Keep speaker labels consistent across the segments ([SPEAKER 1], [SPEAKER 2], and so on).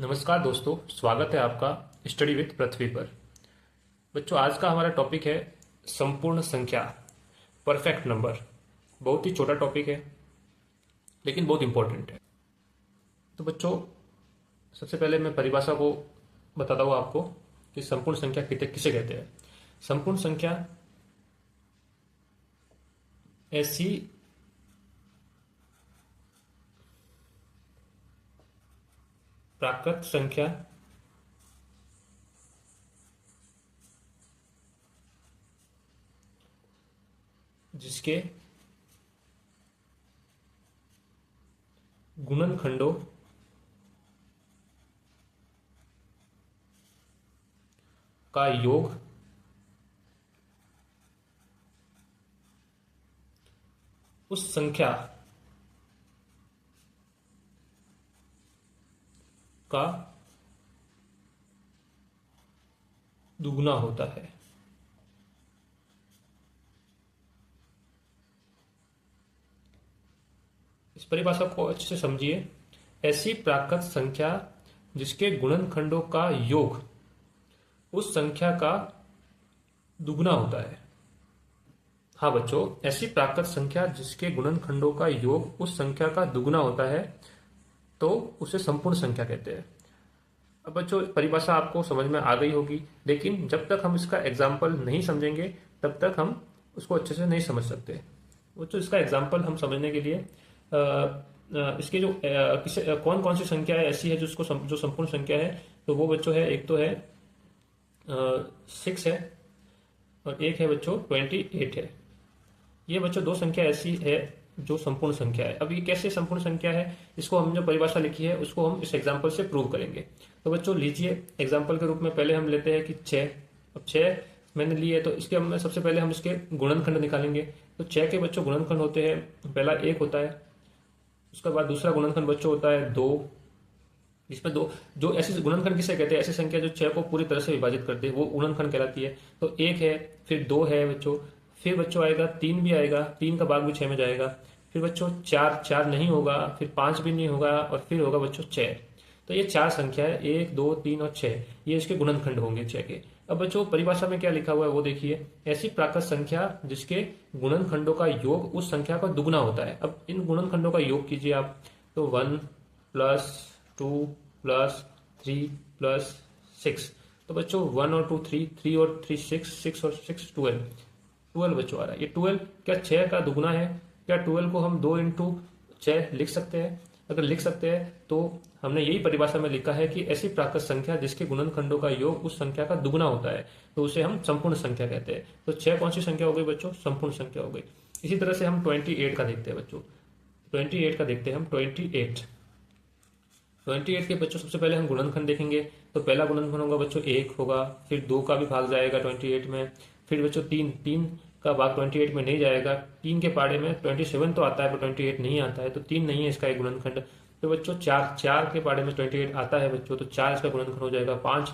[SPEAKER 1] नमस्कार दोस्तों, स्वागत है आपका स्टडी विद पृथ्वी पर। बच्चों, आज का हमारा टॉपिक है संपूर्ण संख्या, परफेक्ट नंबर। बहुत ही छोटा टॉपिक है लेकिन बहुत इंपॉर्टेंट है। तो बच्चों, सबसे पहले मैं परिभाषा को बताता हूँ आपको कि संपूर्ण संख्या किसे कहते हैं। संपूर्ण संख्या ऐसी प्राकृत संख्या जिसके गुणनखंडों का योग उस संख्या का दुगना होता है। इस परिभाषा को अच्छे से समझिए। ऐसी प्राकृत संख्या जिसके गुणनखंडों का योग उस संख्या का दुगना होता है। हाँ बच्चों, ऐसी प्राकृत संख्या जिसके गुणनखंडों का योग उस संख्या का दुगना होता है तो उसे संपूर्ण संख्या कहते हैं। अब बच्चों, परिभाषा आपको समझ में आ गई होगी, लेकिन जब तक हम इसका एग्जाम्पल नहीं समझेंगे तब तक हम उसको अच्छे से नहीं समझ सकते। बच्चों, इसका एग्जाम्पल हम समझने के लिए इसके जो कौन कौन सी संख्या ऐसी है जो संपूर्ण संख्या है, तो वो बच्चों है, एक तो है 6 है और एक है बच्चों 28 है। ये बच्चों दो संख्या ऐसी है जो संपूर्ण संख्या है। अब ये कैसे संपूर्ण संख्या है, इसको हम जो परिभाषा लिखी है उसको हम इस एग्जाम्पल से प्रूव करेंगे। तो बच्चों लीजिए, एग्जाम्पल के रूप में पहले हम लेते हैं कि 6। अब 6 मैंने ली है तो इसके हम सबसे पहले हम इसके गुणनखंड निकालेंगे। तो 6 के बच्चों गुणनखंड होते हैं, पहला 1 होता है, उसके बाद दूसरा गुणनखंड बच्चों होता है 2। इसमें दो जो ऐसी गुणनखंड किसे कहते हैं, ऐसी संख्या जो 6 को पूरी तरह से विभाजित करती है वो गुणनखंड कहलाती है। तो 1 है, फिर 2 है बच्चों, फिर बच्चों आएगा 3 भी आएगा, 3 का भाग भी 6 में जाएगा, फिर बच्चों 4 नहीं होगा, फिर 5 भी नहीं होगा और फिर होगा बच्चों 6। तो ये 4 संख्या है, 1, 2, 3 और 6, ये इसके गुणनखंड होंगे 6 के। अब बच्चों परिभाषा में क्या लिखा हुआ है वो देखिए। ऐसी प्राकृत संख्या जिसके गुणनखंडों का योग उस संख्या का दुगना होता है। अब इन गुणनखंडों का योग कीजिए आप, तो 1 प्लस 2 प्लस 3 प्लस 6। तो बच्चों 1 और 2 3, 3 और 3 6, 6 और 6 12 बच्चों आ रहा है। ये 12 क्या 6 का दुगना है? क्या 12 को हम 2 इंटू 6 लिख सकते हैं? अगर लिख सकते हैं तो हमने यही परिभाषा में लिखा है कि ऐसी प्राकृत संख्या जिसके गुणनखंडों का योग उस संख्या का दुगना होता है तो उसे हम संपूर्ण संख्या कहते हैं। तो 6 कौन सी संख्या हो गई बच्चों? संपूर्ण संख्या हो गई। इसी तरह से हम 28 का देखते हैं बच्चों। 28 का देखते हैं हम। 28 के बच्चों सबसे पहले हम गुणनखंड देखेंगे। तो पहला गुणनखंड होगा बच्चों 1 होगा, फिर 2 का भी भाग जाएगा 28 में, फिर बच्चों 3 का भाग 28 में नहीं जाएगा। 3 के पाड़े में 27 तो आता है पर 28 नहीं आता है, तो 3 नहीं है इसका एक गुणनखंड। तो बच्चों 4 के पाड़े में 28 आता है बच्चों, तो 4 इसका गुणनखंड हो जाएगा। 5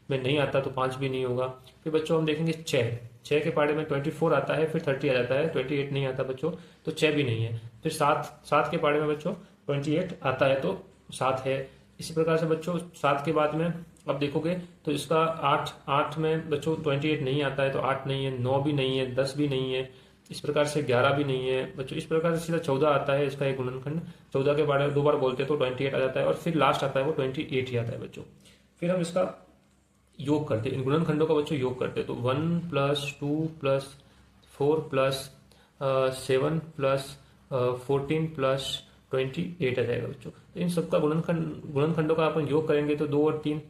[SPEAKER 1] में नहीं आता तो 5 भी नहीं होगा। फिर बच्चों हम देखेंगे 6 के पाड़े में 24 आता है, फिर 30 आ जाता है, 28 नहीं आता बच्चों, तो 6 भी नहीं है। फिर 7 के पाड़े में बच्चों 28 आता है तो 7 है। इसी प्रकार से बच्चों 7 के बाद में अब देखोगे तो इसका 8 में बच्चों 28 नहीं आता है तो 8 नहीं है, 9 भी नहीं है, 10 भी नहीं है, इस प्रकार से 11 भी नहीं है बच्चों। इस प्रकार से सीधा 14 आता है इसका एक गुणनखंड। 14 के बारे में 2 बार बोलते हैं तो 28 आ जाता है और फिर लास्ट आता है वो 28 ही आता है बच्चों। फिर हम इसका योग करते हैं, इन गुणनखंडों का बच्चों योग करते हैं। तो 1 plus 2 plus 4 plus 7 plus 14 plus 28 आ जाएगा बच्चों। तो इन सबका गुणनखंडों का अपन योग करेंगे तो 2 और 3,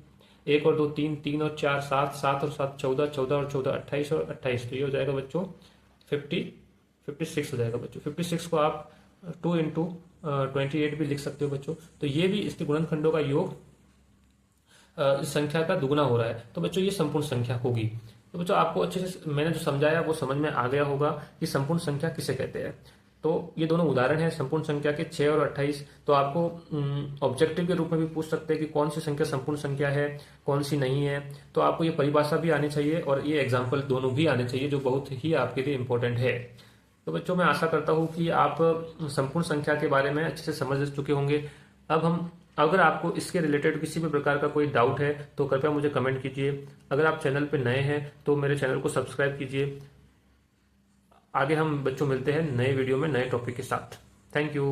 [SPEAKER 1] 1 और 2 3, 3 और 4 7, 7 और 7 14, 14 और 14 28 और 28, तो ये हो जाएगा बच्चों 56 हो जाएगा बच्चों। 56 को आप 2 इंटू 28 भी लिख सकते हो बच्चों। तो ये भी इसके गुणनखंडों का योग इस संख्या का दुगना हो रहा है, तो बच्चों ये संपूर्ण संख्या होगी। तो बच्चों आपको अच्छे से मैंने जो समझाया वो समझ में आ गया होगा कि संपूर्ण संख्या किसे कहते हैं। तो ये दोनों उदाहरण हैं संपूर्ण संख्या के 6 और 28। तो आपको ऑब्जेक्टिव के रूप में भी पूछ सकते हैं कि कौन सी संख्या संपूर्ण संख्या है, कौन सी नहीं है। तो आपको ये परिभाषा भी आनी चाहिए और ये एग्जाम्पल दोनों भी आने चाहिए, जो बहुत ही आपके लिए इंपॉर्टेंट है। तो बच्चों मैं आशा करता हूँ कि आप संपूर्ण संख्या के बारे में अच्छे से समझ चुके होंगे। अब हम अगर आपको इसके रिलेटेड किसी भी प्रकार का कोई डाउट है तो कृपया मुझे कमेंट कीजिए। अगर आप चैनल पर नए हैं तो मेरे चैनल को सब्सक्राइब कीजिए। आगे हम बच्चों मिलते हैं नए वीडियो में नए टॉपिक के साथ। Thank you.